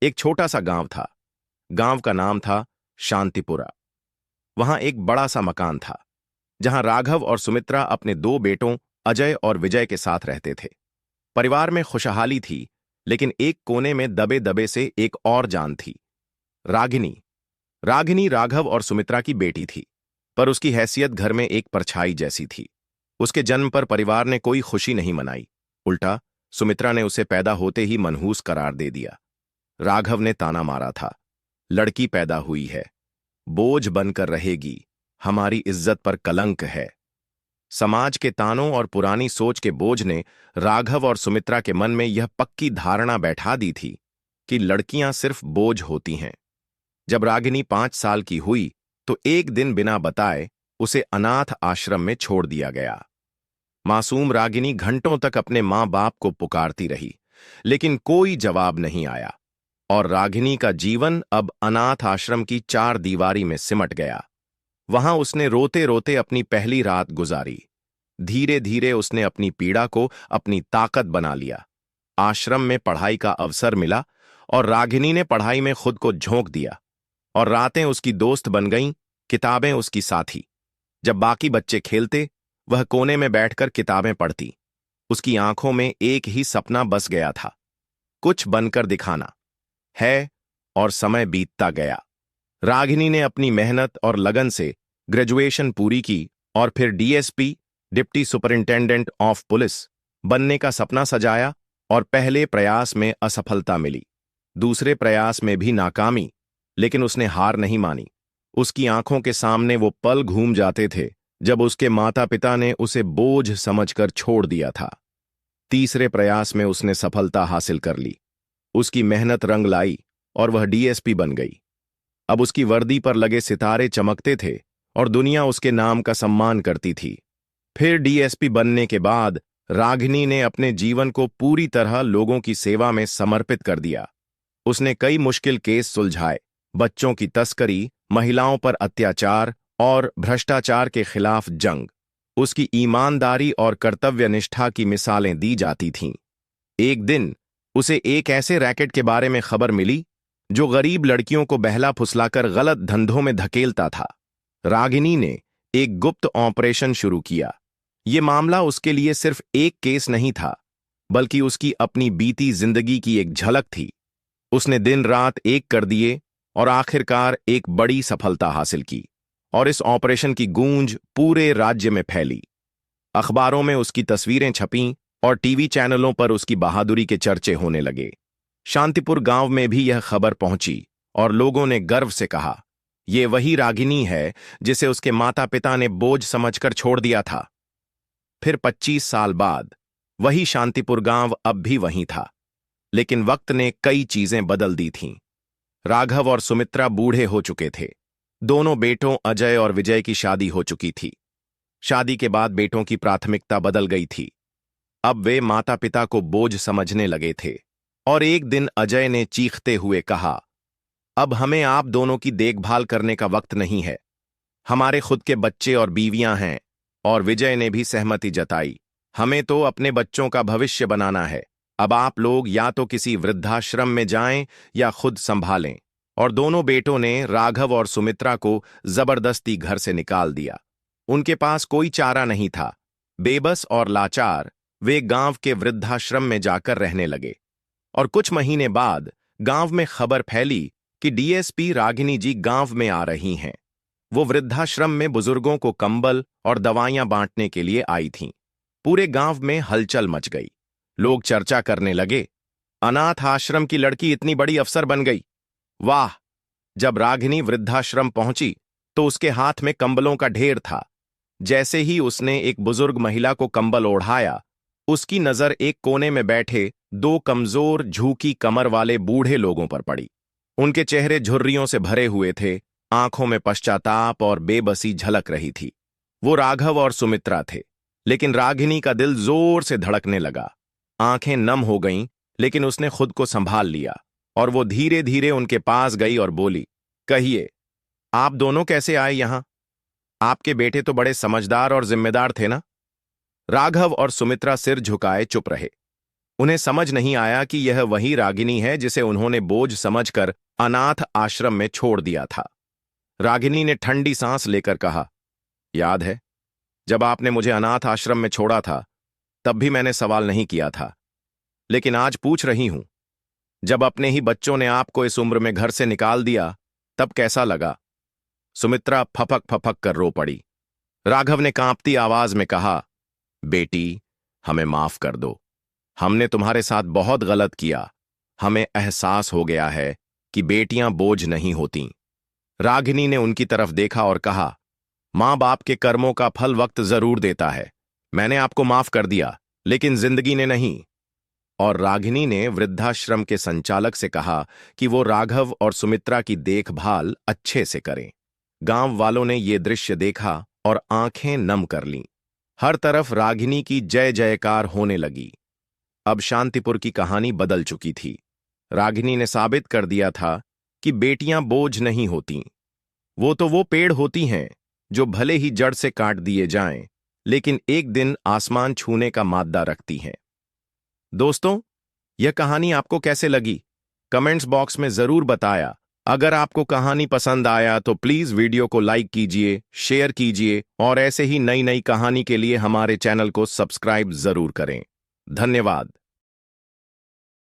एक छोटा सा गांव था। गांव का नाम था शांतिपुरा। वहां एक बड़ा सा मकान था जहां राघव और सुमित्रा अपने दो बेटों अजय और विजय के साथ रहते थे। परिवार में खुशहाली थी, लेकिन एक कोने में दबे दबे से एक और जान थी। रागिनी। रागिनी राघव और सुमित्रा की बेटी थी, पर उसकी हैसियत घर में एक परछाई जैसी थी। उसके जन्म पर परिवार ने कोई खुशी नहीं मनाई। उल्टा सुमित्रा ने उसे पैदा होते ही मनहूस करार दे दिया। राघव ने ताना मारा था, लड़की पैदा हुई है, बोझ बनकर रहेगी, हमारी इज्जत पर कलंक है। समाज के तानों और पुरानी सोच के बोझ ने राघव और सुमित्रा के मन में यह पक्की धारणा बैठा दी थी कि लड़कियां सिर्फ बोझ होती हैं। जब रागिनी 5 साल की हुई तो एक दिन बिना बताए उसे अनाथ आश्रम में छोड़ दिया गया। मासूम रागिनी घंटों तक अपने मां बाप को पुकारती रही, लेकिन कोई जवाब नहीं आया और रागिनी का जीवन अब अनाथ आश्रम की 4 दीवारी में सिमट गया। वहां उसने रोते रोते अपनी पहली रात गुजारी। धीरे धीरे उसने अपनी पीड़ा को अपनी ताकत बना लिया। आश्रम में पढ़ाई का अवसर मिला और रागिनी ने पढ़ाई में खुद को झोंक दिया और रातें उसकी दोस्त बन गईं, किताबें उसकी साथी। जब बाकी बच्चे खेलते, वह कोने में बैठकर किताबें पढ़ती। उसकी आंखों में एक ही सपना बस गया था, कुछ बनकर दिखाना है। और समय बीतता गया। रागिनी ने अपनी मेहनत और लगन से ग्रेजुएशन पूरी की और फिर DSP, deputy superintendent of police बनने का सपना सजाया। और पहले प्रयास में असफलता मिली, दूसरे प्रयास में भी नाकामी, लेकिन उसने हार नहीं मानी। उसकी आंखों के सामने वो पल घूम जाते थे जब उसके माता पिता ने उसे बोझ समझकर छोड़ दिया था। तीसरे प्रयास में उसने सफलता हासिल कर ली। उसकी मेहनत रंग लाई और वह डीएसपी बन गई। अब उसकी वर्दी पर लगे सितारे चमकते थे और दुनिया उसके नाम का सम्मान करती थी। फिर डीएसपी बनने के बाद रागिनी ने अपने जीवन को पूरी तरह लोगों की सेवा में समर्पित कर दिया। उसने कई मुश्किल केस सुलझाए, बच्चों की तस्करी, महिलाओं पर अत्याचार और भ्रष्टाचार के खिलाफ जंग। उसकी ईमानदारी और कर्तव्यनिष्ठा की मिसालें दी जाती थीं। एक दिन उसे एक ऐसे रैकेट के बारे में खबर मिली जो गरीब लड़कियों को बहला फुसलाकर गलत धंधों में धकेलता था। रागिनी ने एक गुप्त ऑपरेशन शुरू किया। ये मामला उसके लिए सिर्फ एक केस नहीं था, बल्कि उसकी अपनी बीती जिंदगी की एक झलक थी। उसने दिन रात एक कर दिए और आखिरकार एक बड़ी सफलता हासिल की, और इस ऑपरेशन की गूंज पूरे राज्य में फैली। अखबारों में उसकी तस्वीरें छपीं और टीवी चैनलों पर उसकी बहादुरी के चर्चे होने लगे। शांतिपुर गांव में भी यह खबर पहुंची और लोगों ने गर्व से कहा, ये वही रागिनी है जिसे उसके माता पिता ने बोझ समझकर छोड़ दिया था। फिर 25 साल बाद वही शांतिपुर गांव अब भी वहीं था, लेकिन वक्त ने कई चीजें बदल दी थीं। राघव और सुमित्रा बूढ़े हो चुके थे। दोनों बेटों अजय और विजय की शादी हो चुकी थी। शादी के बाद बेटों की प्राथमिकता बदल गई थी। अब वे माता पिता को बोझ समझने लगे थे। और एक दिन अजय ने चीखते हुए कहा, अब हमें आप दोनों की देखभाल करने का वक्त नहीं है। हमारे खुद के बच्चे और बीवियां हैं। और विजय ने भी सहमति जताई, हमें तो अपने बच्चों का भविष्य बनाना है। अब आप लोग या तो किसी वृद्धाश्रम में जाएं या खुद संभालें। और दोनों बेटों ने राघव और सुमित्रा को जबरदस्ती घर से निकाल दिया। उनके पास कोई चारा नहीं था। बेबस और लाचार वे गांव के वृद्धाश्रम में जाकर रहने लगे। और कुछ महीने बाद गांव में खबर फैली कि डीएसपी रागिनी जी गांव में आ रही हैं। वो वृद्धाश्रम में बुजुर्गों को कंबल और दवाइयां बांटने के लिए आई थीं। पूरे गांव में हलचल मच गई। लोग चर्चा करने लगे, अनाथ आश्रम की लड़की इतनी बड़ी अफसर बन गई, वाह। जब रागिनी वृद्धाश्रम पहुंची तो उसके हाथ में कंबलों का ढेर था। जैसे ही उसने एक बुजुर्ग महिला को कंबल ओढ़ाया, उसकी नजर एक कोने में बैठे 2 कमजोर झुकी कमर वाले बूढ़े लोगों पर पड़ी। उनके चेहरे झुर्रियों से भरे हुए थे, आंखों में पश्चाताप और बेबसी झलक रही थी। वो राघव और सुमित्रा थे, लेकिन रागिनी का दिल जोर से धड़कने लगा। आंखें नम हो गईं, लेकिन उसने खुद को संभाल लिया और वो धीरे धीरे उनके पास गई और बोली, कहिए, आप दोनों कैसे आए यहां? आपके बेटे तो बड़े समझदार और जिम्मेदार थे ना? राघव और सुमित्रा सिर झुकाए चुप रहे। उन्हें समझ नहीं आया कि यह वही रागिनी है जिसे उन्होंने बोझ समझकर अनाथ आश्रम में छोड़ दिया था। रागिनी ने ठंडी सांस लेकर कहा, याद है, जब आपने मुझे अनाथ आश्रम में छोड़ा था, तब भी मैंने सवाल नहीं किया था, लेकिन आज पूछ रही हूं, जब अपने ही बच्चों ने आपको इस उम्र में घर से निकाल दिया, तब कैसा लगा? सुमित्रा फपक फपक कर रो पड़ी। राघव ने कांपती आवाज में कहा, बेटी, हमें माफ कर दो। हमने तुम्हारे साथ बहुत गलत किया। हमें एहसास हो गया है कि बेटियां बोझ नहीं होतीं। रागिनी ने उनकी तरफ देखा और कहा, मां बाप के कर्मों का फल वक्त जरूर देता है। मैंने आपको माफ कर दिया, लेकिन जिंदगी ने नहीं। और रागिनी ने वृद्धाश्रम के संचालक से कहा कि वो राघव और सुमित्रा की देखभाल अच्छे से करें। गांव वालों ने ये दृश्य देखा और आंखें नम कर लीं। हर तरफ रागिनी की जय जयकार होने लगी। अब शांतिपुर की कहानी बदल चुकी थी। रागिनी ने साबित कर दिया था कि बेटियां बोझ नहीं होतीं। वो पेड़ होती हैं जो भले ही जड़ से काट दिए जाएं, लेकिन एक दिन आसमान छूने का माद्दा रखती हैं। दोस्तों, यह कहानी आपको कैसे लगी? कमेंट्स बॉक्स में जरूर बताया। अगर आपको कहानी पसंद आया तो प्लीज वीडियो को लाइक कीजिए, शेयर कीजिए और ऐसे ही नई नई कहानी के लिए हमारे चैनल को सब्सक्राइब जरूर करें। धन्यवाद।